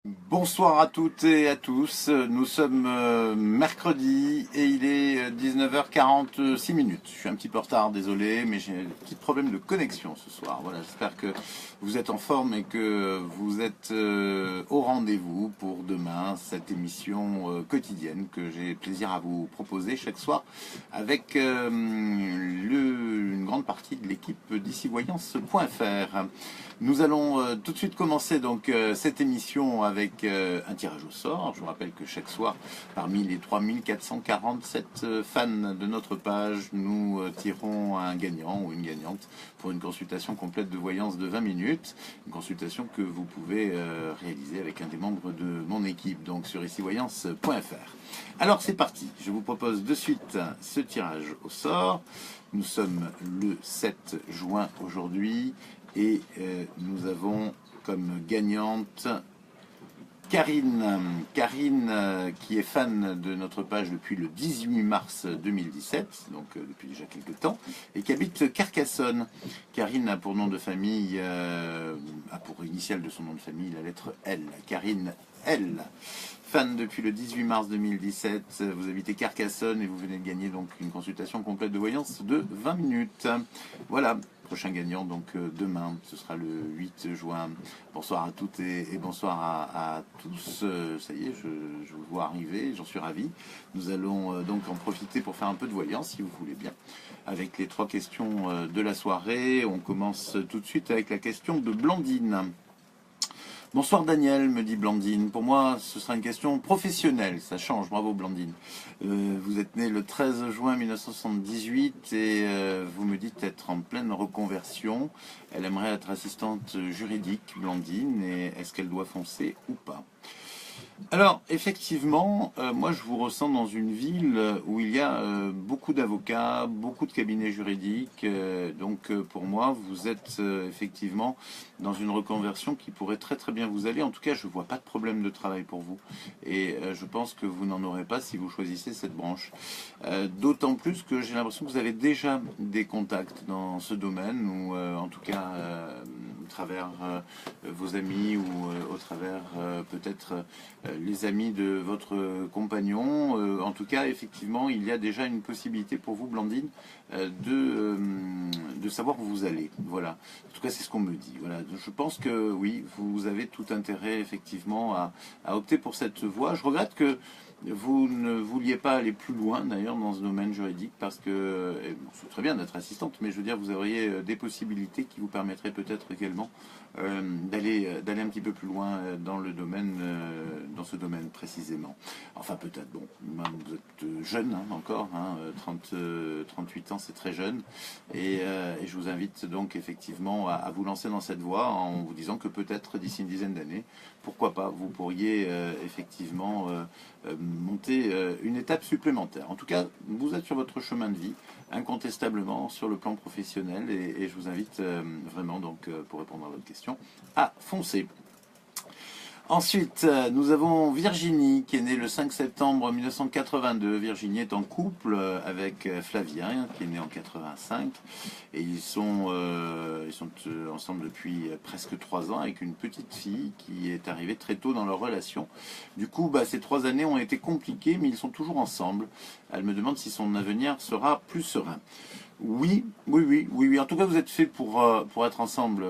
Bonsoir à toutes et à tous. Nous sommes mercredi et il est 19h46 minutes. Je suis un petit peu en retard, désolé, mais j'ai un petit problème de connexion ce soir. Voilà, j'espère que vous êtes en forme et que vous êtes au rendez-vous pour demain, cette émission quotidienne que j'ai plaisir à vous proposer chaque soir avec une grande partie de l'équipe d'ici-voyance.fr. Nous allons tout de suite commencer donc cette émission avec un tirage au sort. Je vous rappelle que chaque soir, parmi les 3447 fans de notre page, nous tirons un gagnant ou une gagnante pour une consultation complète de voyance de 20 minutes. Une consultation que vous pouvez réaliser avec un des membres de mon équipe, donc sur icivoyance.fr. Alors c'est parti, je vous propose de suite ce tirage au sort. Nous sommes le 7 juin aujourd'hui. Et nous avons comme gagnante Karine. Karine qui est fan de notre page depuis le 18 mars 2017, donc depuis déjà quelques temps, et qui habite Carcassonne. Karine a pour nom de famille, a pour initiale de son nom de famille la lettre L. Karine L. Fan depuis le 18 mars 2017, vous habitez Carcassonne et vous venez de gagner donc une consultation complète de voyance de 20 minutes. Voilà, prochain gagnant donc demain, ce sera le 8 juin. Bonsoir à toutes et bonsoir à tous. Ça y est, je vous vois arriver, j'en suis ravi. Nous allons donc en profiter pour faire un peu de voyance si vous voulez bien. Avec les 3 questions de la soirée, on commence tout de suite avec la question de Blandine. Bonsoir Daniel, me dit Blandine. Pour moi, ce sera une question professionnelle. Ça change, bravo Blandine. Vous êtes né le 13 juin 1978 et vous me dites être en pleine reconversion. Elle aimerait être assistante juridique, Blandine, et est-ce qu'elle doit foncer ou pas? Alors, effectivement, moi je vous ressens dans une ville où il y a beaucoup d'avocats, beaucoup de cabinets juridiques. Donc pour moi, vous êtes effectivement dans une reconversion qui pourrait très très bien vous aller. En tout cas, je ne vois pas de problème de travail pour vous. Et je pense que vous n'en aurez pas si vous choisissez cette branche. D'autant plus que j'ai l'impression que vous avez déjà des contacts dans ce domaine, ou en tout cas au travers vos amis ou au travers peut-être les amis de votre compagnon. En tout cas, effectivement, il y a déjà une possibilité pour vous, Blandine, de savoir où vous allez. Voilà. En tout cas, c'est ce qu'on me dit. Voilà. Je pense que oui, vous avez tout intérêt, effectivement, à opter pour cette voie. Je regrette que vous ne vouliez pas aller plus loin, d'ailleurs, dans ce domaine juridique, parce que bon, c'est très bien d'être assistante, mais je veux dire, vous auriez des possibilités qui vous permettraient peut-être également d'aller un petit peu plus loin dans le domaine, dans ce domaine précisément. Enfin peut-être, bon, vous êtes jeune encore, 38 ans c'est très jeune, et je vous invite donc effectivement à vous lancer dans cette voie en vous disant que peut-être d'ici une dizaine d'années, pourquoi pas, vous pourriez effectivement monter une étape supplémentaire. En tout cas, vous êtes sur votre chemin de vie, incontestablement sur le plan professionnel, et je vous invite vraiment, donc, pour répondre à votre question, à foncer. Ensuite, nous avons Virginie qui est née le 5 septembre 1982. Virginie est en couple avec Flavien qui est né en 85 et ils sont ensemble depuis presque 3 ans avec une petite fille qui est arrivée très tôt dans leur relation. Du coup, ces 3 années ont été compliquées mais ils sont toujours ensemble. Elle me demande si son avenir sera plus serein. Oui, oui, oui, oui, oui. En tout cas, vous êtes fait pour être ensemble,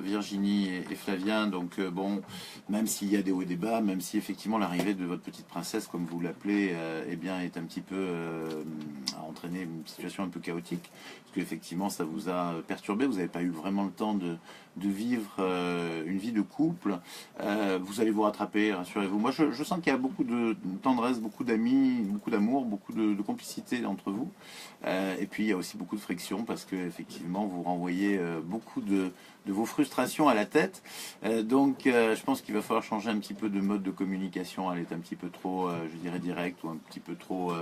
Virginie et Flavien. Donc, bon, même s'il y a des hauts et des bas, même si effectivement l'arrivée de votre petite princesse, comme vous l'appelez, eh bien, est un petit peu a entraîné une situation un peu chaotique, parce qu'effectivement, ça vous a perturbé. Vous n'avez pas eu vraiment le temps de vivre une vie de couple. Vous allez vous rattraper, rassurez-vous. Moi, je sens qu'il y a beaucoup de tendresse, beaucoup d'amis, beaucoup d'amour, beaucoup de complicité entre vous. Et puis il y a aussi beaucoup de friction parce que effectivement vous renvoyez beaucoup de vos frustrations à la tête. Donc je pense qu'il va falloir changer un petit peu de mode de communication. Elle est un petit peu trop, je dirais, directe ou un petit peu trop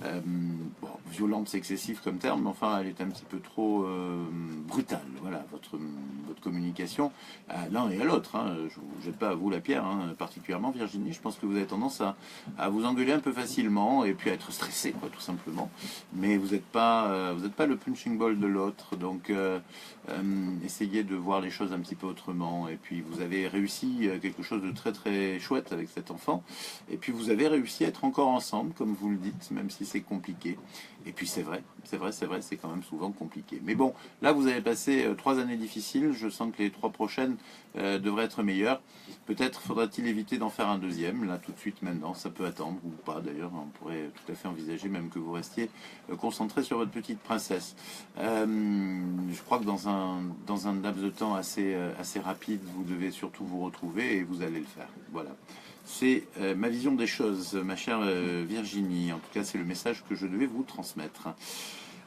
bon, violente, c'est excessif comme terme, mais enfin elle est un petit peu trop brutale. Voilà, votre communication à l'un et à l'autre. Hein. Je ne vous jette pas à vous la pierre, particulièrement Virginie. Je pense que vous avez tendance à vous engueuler un peu facilement et puis à être stressé, quoi, tout simplement. Mais vous n'êtes pas le punching ball de l'autre, donc essayez de voir les choses un petit peu autrement. Et puis vous avez réussi quelque chose de très très chouette avec cet enfant. Et puis vous avez réussi à être encore ensemble, comme vous le dites, même si c'est compliqué. Et puis c'est vrai, c'est quand même souvent compliqué. Mais bon, là vous avez passé 3 années difficiles. Je sens que les 3 prochaines devraient être meilleures. Peut-être faudra-t-il éviter d'en faire un deuxième, là tout de suite maintenant. Ça peut attendre, ou pas d'ailleurs. On pourrait tout à fait envisager même que vous restiez concentré sur votre petite princesse. Je crois que dans un laps de temps assez rapide, vous devez surtout vous retrouver et vous allez le faire. Voilà. C'est ma vision des choses, ma chère Virginie. En tout cas, c'est le message que je devais vous transmettre.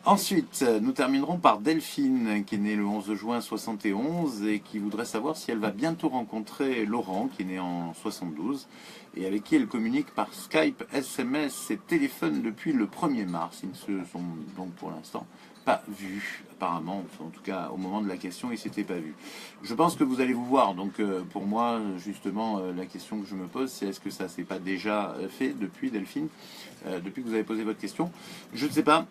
Ensuite, nous terminerons par Delphine, qui est née le 11 juin 71 et qui voudrait savoir si elle va bientôt rencontrer Laurent, qui est né en 72, et avec qui elle communique par Skype, SMS et téléphone depuis le 1er mars. Ils ne se sont donc pour l'instant pas vus, apparemment. En tout cas, au moment de la question, ils ne s'étaient pas vus. Je pense que vous allez vous voir. Donc, pour moi, justement, la question que je me pose, c'est est-ce que ça s'est pas déjà fait depuis, Delphine, depuis que vous avez posé votre question? Je ne sais pas.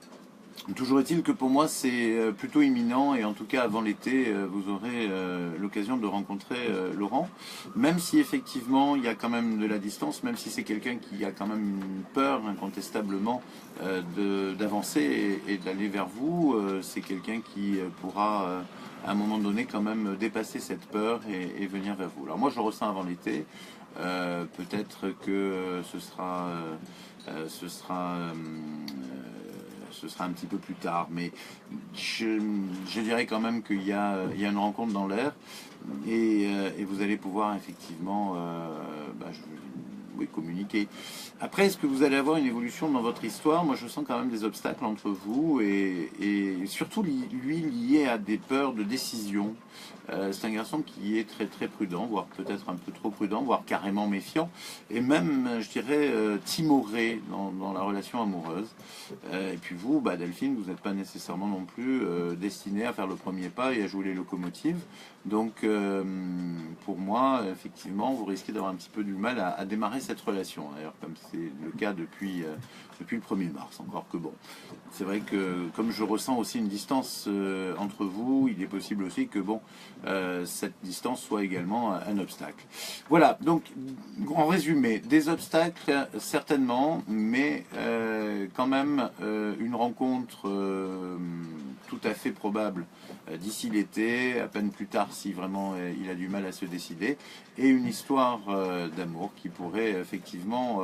Toujours est-il que pour moi c'est plutôt imminent et en tout cas avant l'été vous aurez l'occasion de rencontrer Laurent, même si effectivement il y a quand même de la distance, même si c'est quelqu'un qui a quand même une peur incontestablement d'avancer et d'aller vers vous, c'est quelqu'un qui pourra à un moment donné quand même dépasser cette peur et venir vers vous. Alors moi je le ressens avant l'été, peut-être que ce sera un petit peu plus tard, mais je dirais quand même qu'il y a une rencontre dans l'air et vous allez pouvoir effectivement communiquer. Après, est-ce que vous allez avoir une évolution dans votre histoire? Moi, je sens quand même des obstacles entre vous et surtout lui lié à des peurs de décision. C'est un garçon qui est très très prudent, voire peut-être un peu trop prudent, voire carrément méfiant, et même, je dirais, timoré dans la relation amoureuse. Et puis vous, Delphine, vous n'êtes pas nécessairement non plus destiné à faire le premier pas et à jouer les locomotives. Donc, pour moi, effectivement, vous risquez d'avoir un petit peu du mal à démarrer cette relation. D'ailleurs, comme c'est le cas depuis le 1er mars. Encore que bon, c'est vrai que comme je ressens aussi une distance entre vous, il est possible aussi que bon, cette distance soit également un obstacle. Voilà, donc en résumé, des obstacles certainement, mais quand même une rencontre tout à fait probable d'ici l'été, à peine plus tard si vraiment il a du mal à se décider, et une histoire d'amour qui pourrait effectivement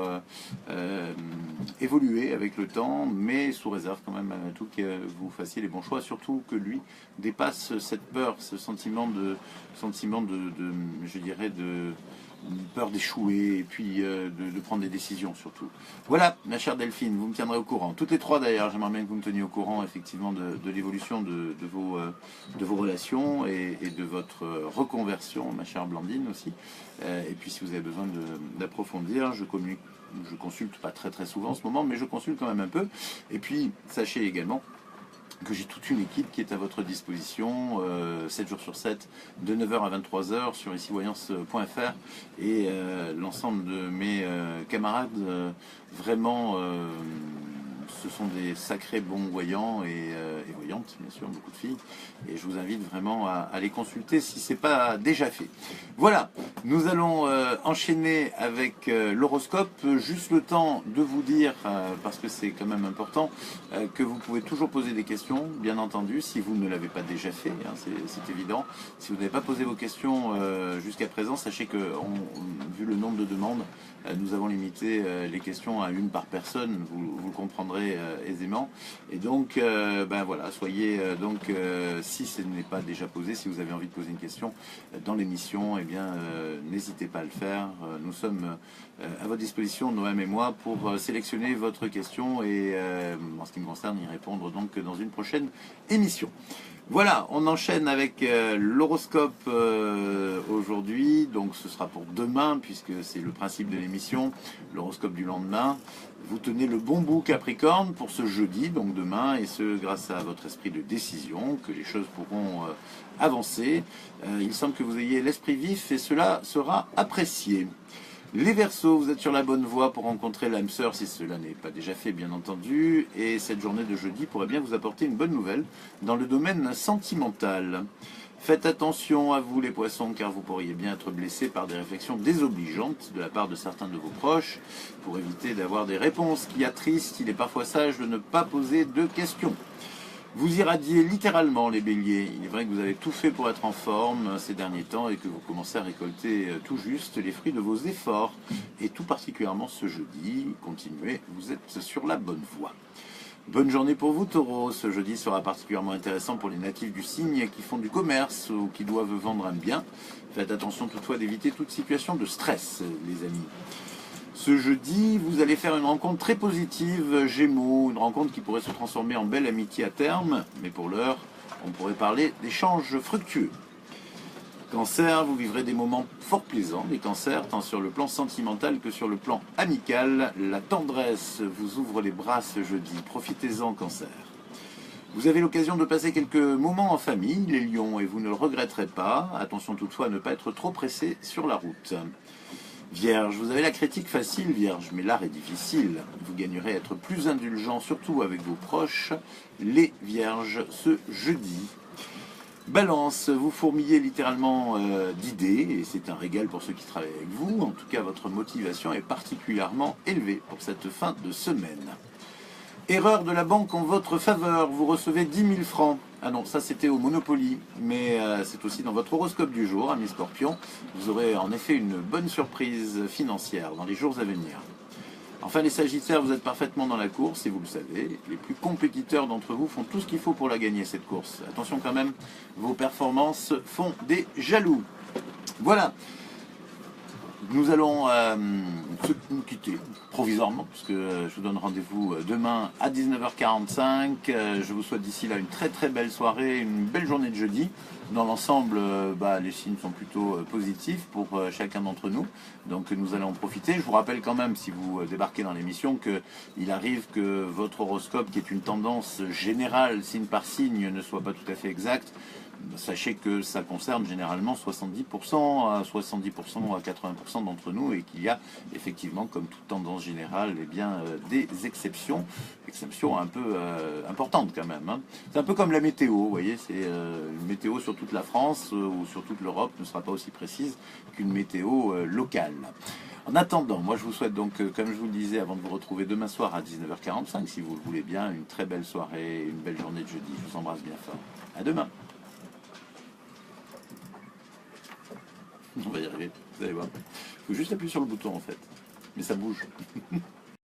évoluer avec le temps, mais sous réserve quand même tout que vous fassiez les bons choix, surtout que lui dépasse cette peur, ce sentiment de je dirais, de peur d'échouer et puis de prendre des décisions surtout. Voilà, ma chère Delphine, vous me tiendrez au courant. Toutes les 3 d'ailleurs, j'aimerais bien que vous me teniez au courant effectivement de l'évolution de vos relations et de votre reconversion, ma chère Blandine aussi. Et puis si vous avez besoin d'approfondir, je consulte pas très très souvent en ce moment, mais je consulte quand même un peu. Et puis sachez également que j'ai toute une équipe qui est à votre disposition 7 jours sur 7, de 9h à 23h sur icivoyance.fr et l'ensemble de mes camarades vraiment ce sont des sacrés bons voyants et voyantes, bien sûr, beaucoup de filles. Et je vous invite vraiment à les consulter si ce n'est pas déjà fait. Voilà, nous allons enchaîner avec l'horoscope. Juste le temps de vous dire, parce que c'est quand même important, que vous pouvez toujours poser des questions, bien entendu, si vous ne l'avez pas déjà fait, hein, c'est évident. Si vous n'avez pas posé vos questions jusqu'à présent, sachez que, vu le nombre de demandes, nous avons limité les questions à 1 par personne, vous le comprendrez aisément. Et donc, voilà, soyez si ce n'est pas déjà posé, si vous avez envie de poser une question dans l'émission, eh bien, n'hésitez pas à le faire. Nous sommes à votre disposition, Noam et moi, pour sélectionner votre question et, en ce qui me concerne, y répondre donc dans une prochaine émission. Voilà, on enchaîne avec l'horoscope aujourd'hui, donc ce sera pour demain puisque c'est le principe de l'émission, l'horoscope du lendemain. Vous tenez le bon bout Capricorne pour ce jeudi, donc demain, et ce grâce à votre esprit de décision, que les choses pourront avancer. Il semble que vous ayez l'esprit vif et cela sera apprécié. Les Verseaux, vous êtes sur la bonne voie pour rencontrer l'âme sœur si cela n'est pas déjà fait bien entendu, et cette journée de jeudi pourrait bien vous apporter une bonne nouvelle dans le domaine sentimental. Faites attention à vous les poissons, car vous pourriez bien être blessés par des réflexions désobligeantes de la part de certains de vos proches. Pour éviter d'avoir des réponses qui attristent, il est parfois sage de ne pas poser de questions. Vous irradiez littéralement les béliers. Il est vrai que vous avez tout fait pour être en forme ces derniers temps et que vous commencez à récolter tout juste les fruits de vos efforts. Et tout particulièrement ce jeudi, continuez, vous êtes sur la bonne voie. Bonne journée pour vous, Taureau. Ce jeudi sera particulièrement intéressant pour les natifs du signe qui font du commerce ou qui doivent vendre un bien. Faites attention toutefois d'éviter toute situation de stress, les amis. Ce jeudi, vous allez faire une rencontre très positive, Gémeaux, une rencontre qui pourrait se transformer en belle amitié à terme, mais pour l'heure, on pourrait parler d'échanges fructueux. Cancer, vous vivrez des moments fort plaisants, les cancers, tant sur le plan sentimental que sur le plan amical. La tendresse vous ouvre les bras ce jeudi, profitez-en, Cancer. Vous avez l'occasion de passer quelques moments en famille, les lions, et vous ne le regretterez pas. Attention toutefois à ne pas être trop pressé sur la route. Vierge, vous avez la critique facile, Vierge, mais l'art est difficile. Vous gagnerez à être plus indulgent, surtout avec vos proches, les Vierges, ce jeudi. Balance, vous fourmillez littéralement d'idées, et c'est un régal pour ceux qui travaillent avec vous. En tout cas, votre motivation est particulièrement élevée pour cette fin de semaine. Erreur de la banque en votre faveur, vous recevez 10 000 francs. Ah non, ça c'était au Monopoly, mais c'est aussi dans votre horoscope du jour, amis Scorpion. Vous aurez en effet une bonne surprise financière dans les jours à venir. Enfin les Sagittaires, vous êtes parfaitement dans la course et vous le savez, les plus compétiteurs d'entre vous font tout ce qu'il faut pour la gagner cette course. Attention quand même, vos performances font des jaloux. Voilà. Nous allons nous quitter provisoirement, puisque je vous donne rendez-vous demain à 19h45. Je vous souhaite d'ici là une très très belle soirée, une belle journée de jeudi. Dans l'ensemble, les signes sont plutôt positifs pour chacun d'entre nous, donc nous allons en profiter. Je vous rappelle quand même, si vous débarquez dans l'émission, qu'il arrive que votre horoscope, qui est une tendance générale, signe par signe, ne soit pas tout à fait exact. Sachez que ça concerne généralement 70% à 80% d'entre nous et qu'il y a effectivement, comme toute tendance générale, des exceptions un peu importantes quand même. Hein. C'est un peu comme la météo, vous voyez, c'est une météo sur toute la France ou sur toute l'Europe ne sera pas aussi précise qu'une météo locale. En attendant, moi je vous souhaite donc, comme je vous le disais, avant de vous retrouver demain soir à 19h45, si vous le voulez bien, une très belle soirée, une belle journée de jeudi. Je vous embrasse bien fort. À demain. On va y arriver, vous allez voir. Il faut juste appuyer sur le bouton en fait. Mais ça bouge.